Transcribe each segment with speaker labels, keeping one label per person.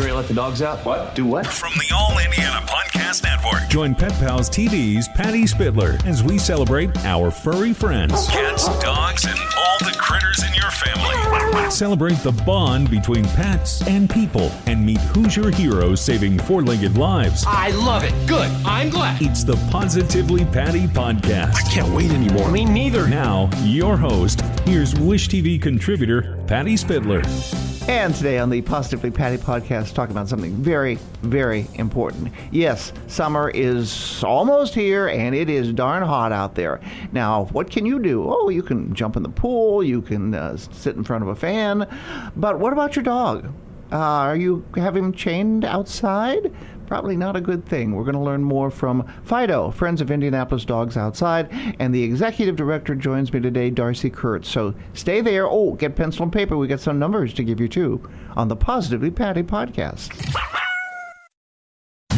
Speaker 1: You ready to let the dogs out?
Speaker 2: What?
Speaker 1: Do what?
Speaker 3: From the All Indiana Podcast Network.
Speaker 4: Join Pet Pals TV's Patty Spitler as we celebrate our furry friends.
Speaker 3: Cats, dogs, and all the critters in your family.
Speaker 4: Celebrate the bond between pets and people and meet Hoosier heroes saving four-legged lives.
Speaker 1: I love it. Good. I'm glad.
Speaker 4: It's the Positively Patty Podcast.
Speaker 1: I can't wait anymore. Me neither.
Speaker 4: Now, your host, here's Wish TV contributor Patty Spitler.
Speaker 5: And today on the Positively Patty podcast, talking about something very, very important. Yes, summer is almost here, and it is darn hot out there. Now, what can you do? Oh, you can jump in the pool, you can sit in front of a fan, but what about your dog? Are you having him chained outside? Probably not a good thing. We're going to learn more from Fido, Friends of Indianapolis Dogs Outside, and the executive director joins me today, Darcie Kurtz. So stay there. Oh, get pencil and paper. We got some numbers to give you, too, on the Positively Patty podcast.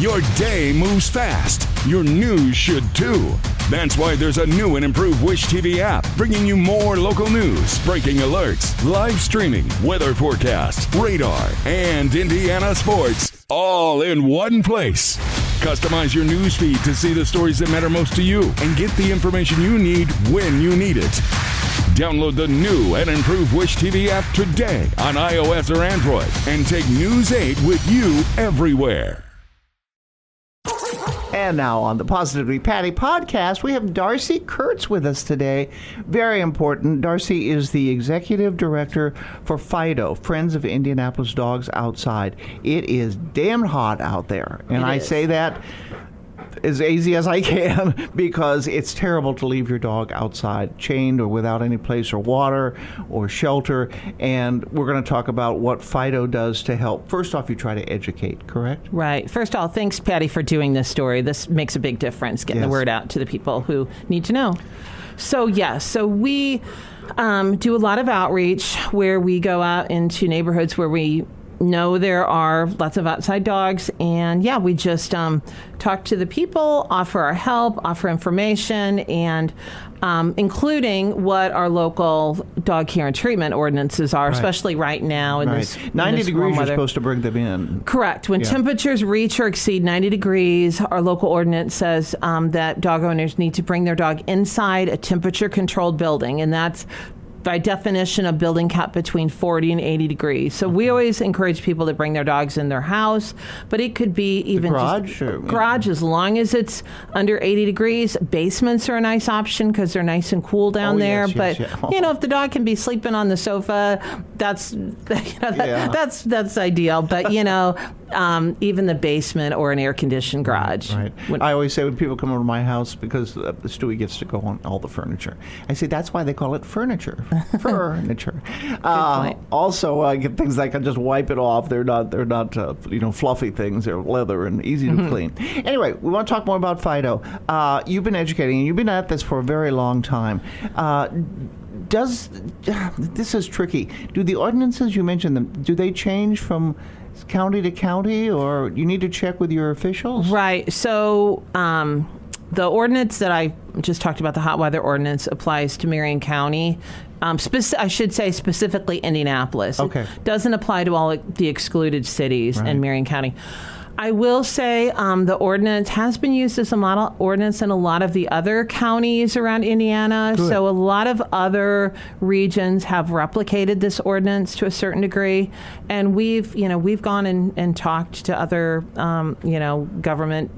Speaker 4: Your day moves fast. Your news should too. That's why there's a new and improved Wish TV app bringing you more local news, breaking alerts, live streaming, weather forecasts, radar, and Indiana sports all in one place. Customize your news feed to see the stories that matter most to you and get the information you need when you need it. Download the new and improved Wish TV app today on iOS or Android and take News 8 with you everywhere.
Speaker 5: And now on the Positively Patty podcast, we have Darcie Kurtz with us today. Very important. Darcie is the executive director for Fido, Friends of Indianapolis Dogs Outside. It is damn hot out there. And I say that as easy as I can because it's terrible to leave your dog outside chained or without any place or water or shelter. And we're going to talk about what Fido does to help. First off, you try to educate, correct?
Speaker 6: Right. First of all, thanks, Patty, for doing this story. This makes a big difference, getting the word out to the people who need to know. So, so we do a lot of outreach where we go out into neighborhoods where we know there are lots of outside dogs, and we just talk to the people, offer our help, offer information, and including what our local dog care and treatment ordinances are, especially right now in this
Speaker 5: 90 degrees
Speaker 6: weather.
Speaker 5: You're supposed to bring them in.
Speaker 6: Correct. When temperatures reach or exceed 90 degrees, our local ordinance says that dog owners need to bring their dog inside a temperature-controlled building, and that's by definition, a building kept between 40 and 80 degrees. So we always encourage people to bring their dogs in their house, but it could be even garage as long as it's under 80 degrees. Basements are a nice option because they're nice and cool down there. But if the dog can be sleeping on the sofa, that's ideal. But even the basement or an air-conditioned garage.
Speaker 5: Right. I always say when people come over to my house, because Stewie gets to go on all the furniture, I say that's why they call it furniture. Furniture. Also, I get things like I just wipe it off. They're not fluffy things. They're leather and easy to clean. Anyway, we want to talk more about Fido. You've been educating, and you've been at this for a very long time. This is tricky. Do the ordinances, you mentioned them, do they change from county to county, or you need to check with your officials? Right.
Speaker 6: So the ordinance that I just talked about, the hot weather ordinance, applies to Marion County. I should say specifically Indianapolis.
Speaker 5: Okay.
Speaker 6: It doesn't apply to all the excluded cities in Marion County. I will say the ordinance has been used as a model ordinance in a lot of the other counties around Indiana. Good. So a lot of other regions have replicated this ordinance to a certain degree. And we've gone and talked to other, government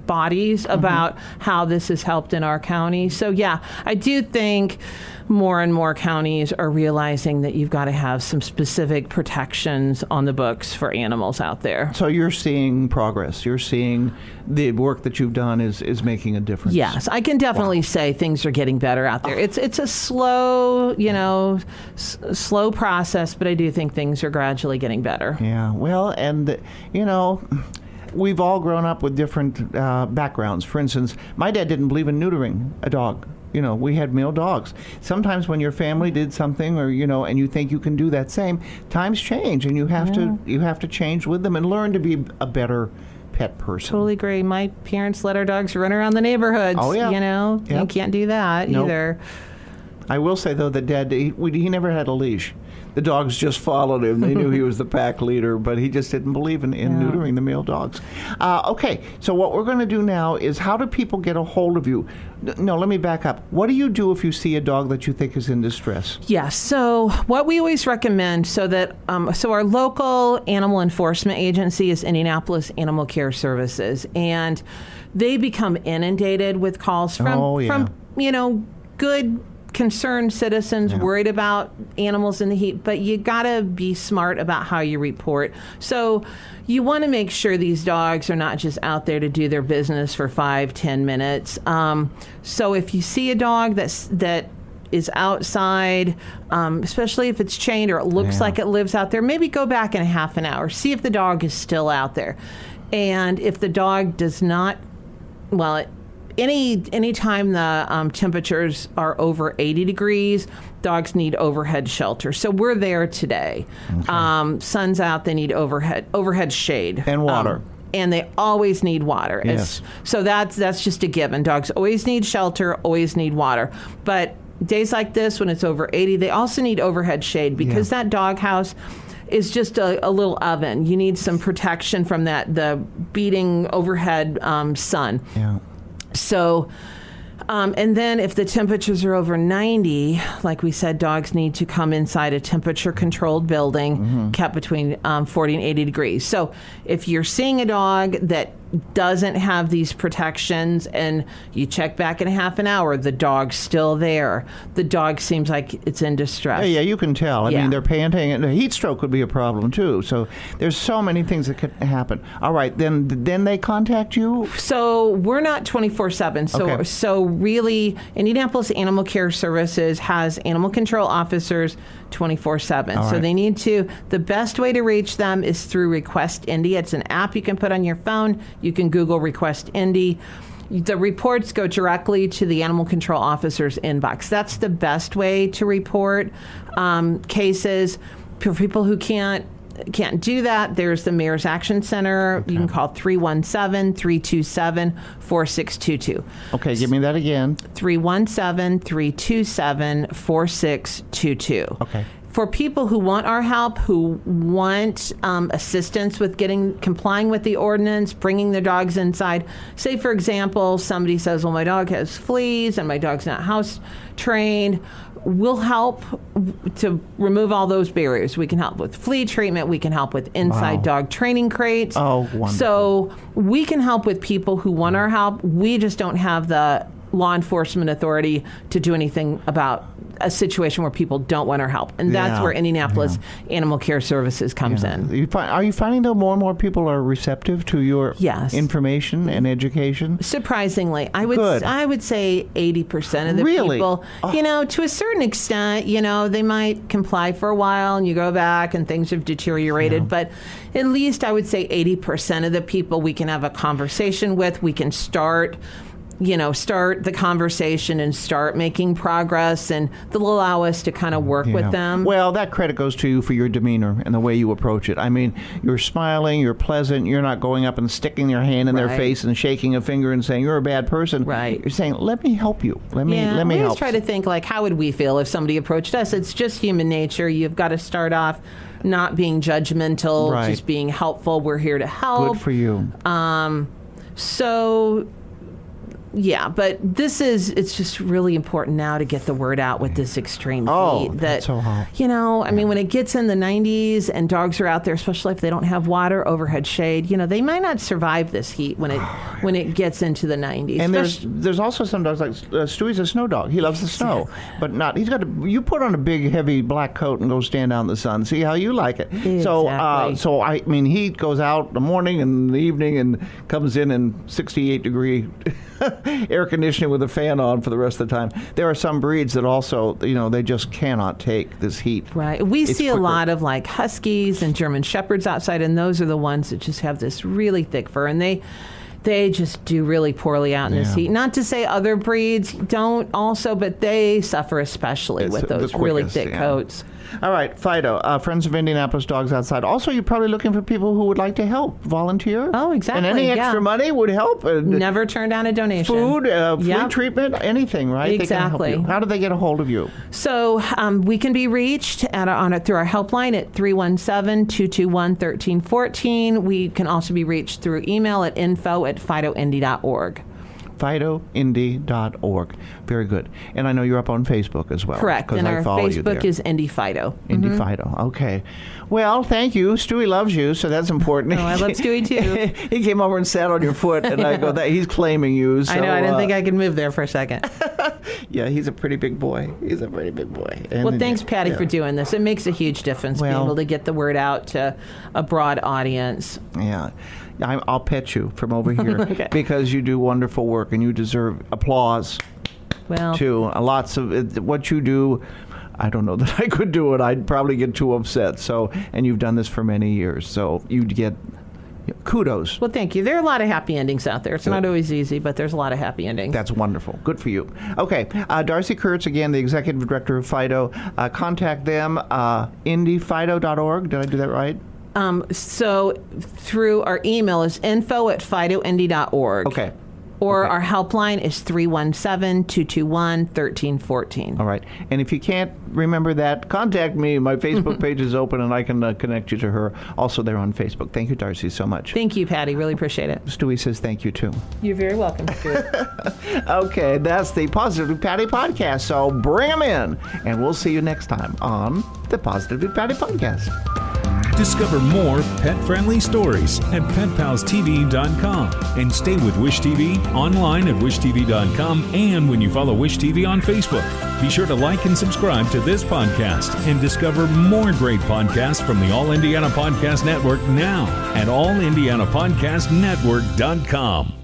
Speaker 6: bodies about how this has helped in our county. So I do think more and more counties are realizing that you've got to have some specific protections on the books for animals out there.
Speaker 5: So you're seeing progress. You're seeing the work that you've done is making a difference.
Speaker 6: Yes, I can definitely say things are getting better out there. It's a slow, slow process, but I do think things are gradually getting better.
Speaker 5: Yeah, well, and, we've all grown up with different backgrounds. For instance, my dad didn't believe in neutering a dog. We had male dogs. Sometimes when your family did something, or and you think you can do that same, times change, and you have to change with them and learn to be a better pet person.
Speaker 6: Totally agree. My parents let our dogs run around the neighborhoods.
Speaker 5: Oh yeah.
Speaker 6: You can't do that either.
Speaker 5: I will say though that Dad, he never had a leash. The dogs just followed him. They knew he was the pack leader, but he just didn't believe in neutering the male dogs. Okay, so what we're going to do now is, how do people get a hold of you? No, let me back up. What do you do if you see a dog that you think is in distress?
Speaker 6: Yes. So what we always recommend, so our local animal enforcement agency is Indianapolis Animal Care Services, and they become inundated with calls from good, concerned citizens worried about animals in the heat, but you gotta be smart about how you report. So you want to make sure these dogs are not just out there to do their business for 5-10 minutes. So if you see a dog that is outside, especially if it's chained or it looks like it lives out there, maybe go back in a half an hour, see if the dog is still out there. And if the dog does not, any time the temperatures are over 80 degrees, dogs need overhead shelter. So we're there today. Okay. Sun's out, they need overhead shade.
Speaker 5: And water.
Speaker 6: And they always need water.
Speaker 5: Yes.
Speaker 6: So that's just a given. Dogs always need shelter, always need water. But days like this, when it's over 80, they also need overhead shade, because that doghouse is just a little oven. You need some protection from the beating overhead sun.
Speaker 5: Yeah.
Speaker 6: So, and then if the temperatures are over 90, like we said, dogs need to come inside a temperature-controlled building kept between 40 and 80 degrees. So if you're seeing a dog that doesn't have these protections and you check back in a half an hour, the dog's still there. The dog seems like it's in distress.
Speaker 5: Yeah, you can tell. I mean, they're panting, and a heat stroke could be a problem too. So there's so many things that could happen. All right, then they contact you?
Speaker 6: So we're not 24/7. So really, Indianapolis Animal Care Services has animal control officers 24/7. So they need to. The best way to reach them is through RequestIndy. It's an app you can put on your phone. You can Google RequestIndy. The reports go directly to the animal control officer's inbox. That's the best way to report cases. For people who can't do that, there's the Mayor's Action Center. You can call 317-327-4622.
Speaker 5: Okay, give me that again.
Speaker 6: 317-327-4622.
Speaker 5: Okay.
Speaker 6: For people who want our help, who want assistance with complying with the ordinance, bringing their dogs inside. Say, for example, somebody says, well, my dog has fleas and my dog's not house trained. We'll help to remove all those barriers. We can help with flea treatment. We can help with inside dog training crates.
Speaker 5: Oh, wonderful.
Speaker 6: So we can help with people who want our help. We just don't have the law enforcement authority to do anything about a situation where people don't want our help. And that's where Indianapolis Animal Care Services comes in.
Speaker 5: Are you finding, though, more and more people are receptive to your information and education?
Speaker 6: Surprisingly. I would say 80% of the people, to a certain extent, they might comply for a while and you go back and things have deteriorated. But at least I would say 80% of the people we can have a conversation with, we can start the conversation and start making progress, and they'll allow us to kind of work with them.
Speaker 5: Well, that credit goes to you for your demeanor and the way you approach it. I mean, you're smiling, you're pleasant, you're not going up and sticking your hand in their face and shaking a finger and saying, you're a bad person.
Speaker 6: Right.
Speaker 5: You're saying, let me help you. Let me help.
Speaker 6: We always try to think, like, how would we feel if somebody approached us? It's just human nature. You've got to start off not being judgmental, just being helpful. We're here to help.
Speaker 5: Good for you.
Speaker 6: But it's just really important now to get the word out with this extreme heat.
Speaker 5: That's so hot.
Speaker 6: I mean, when it gets in the 90s and dogs are out there, especially if they don't have water, overhead shade, they might not survive this heat when it gets into the 90s.
Speaker 5: And there's also some dogs, like Stewie's a snow dog. He loves the snow, but you put on a big, heavy black coat and go stand out in the sun. See how you like it.
Speaker 6: Exactly.
Speaker 5: So I mean, he goes out in the morning and the evening and comes in 68-degree air conditioning with a fan on for the rest of the time. There are some breeds that also, they just cannot take this heat.
Speaker 6: Right. We see a lot of like Huskies and German Shepherds outside, and those are the ones that just have this really thick fur, and they they just do really poorly out in this heat. Not to say other breeds don't also, but they suffer especially with those really thick coats.
Speaker 5: All right, Fido, Friends of Indianapolis Dogs Outside. Also, you're probably looking for people who would like to help, volunteer.
Speaker 6: Oh, exactly.
Speaker 5: And any extra money would help.
Speaker 6: Never turn down a donation.
Speaker 5: Food, free treatment, anything, right?
Speaker 6: Exactly.
Speaker 5: They can help you. How do they get a hold of you?
Speaker 6: So we can be reached through our helpline at 317-221-1314. We can also be reached through email at info@fidoindy.org. FidoIndy.org. Very good. And I know you're up on Facebook as well. Correct. And our Facebook is Indy Fido.
Speaker 5: Indy Fido. Okay. Well, thank you. Stewie loves you, so that's important.
Speaker 6: Oh, I love Stewie too.
Speaker 5: He came over and sat on your foot, and I go, he's claiming you. So,
Speaker 6: I know. I didn't think I could move there for a second.
Speaker 5: Yeah, he's a pretty big boy. And
Speaker 6: well, thanks, Patty, for doing this. It makes a huge difference being able to get the word out to a broad audience.
Speaker 5: Yeah. I'll pet you from over here because you do wonderful work and you deserve applause.
Speaker 6: Well,
Speaker 5: too. Lots of what you do. I don't know that I could do it. I'd probably get too upset. So, and you've done this for many years, so you'd get kudos.
Speaker 6: Well, thank you. There are a lot of happy endings out there. It's not always easy, but there's a lot of happy endings.
Speaker 5: That's wonderful. Good for you. Okay, Darcie Kurtz, again, the executive director of Fido. Contact them, indyfido.org. Did I do that right?
Speaker 6: So through our email is info@fidoindy.org.
Speaker 5: Okay.
Speaker 6: Or our helpline is 317-221-1314.
Speaker 5: All right. And if you can't remember that, contact me. My Facebook page is open, and I can connect you to her. Also, they're on Facebook. Thank you, Darcie, so much.
Speaker 6: Thank you, Patty. Really appreciate it.
Speaker 5: Stewie says thank you, too.
Speaker 6: You're very welcome, Stewie.
Speaker 5: Okay, that's the Positively Patty podcast. So bring them in, and we'll see you next time on the Positively Patty podcast.
Speaker 3: Discover more pet-friendly stories at PetPalsTV.com and stay with Wish TV online at WishTV.com and when you follow Wish TV on Facebook. Be sure to like and subscribe to this podcast and discover more great podcasts from the All Indiana Podcast Network now at AllIndianaPodcastNetwork.com.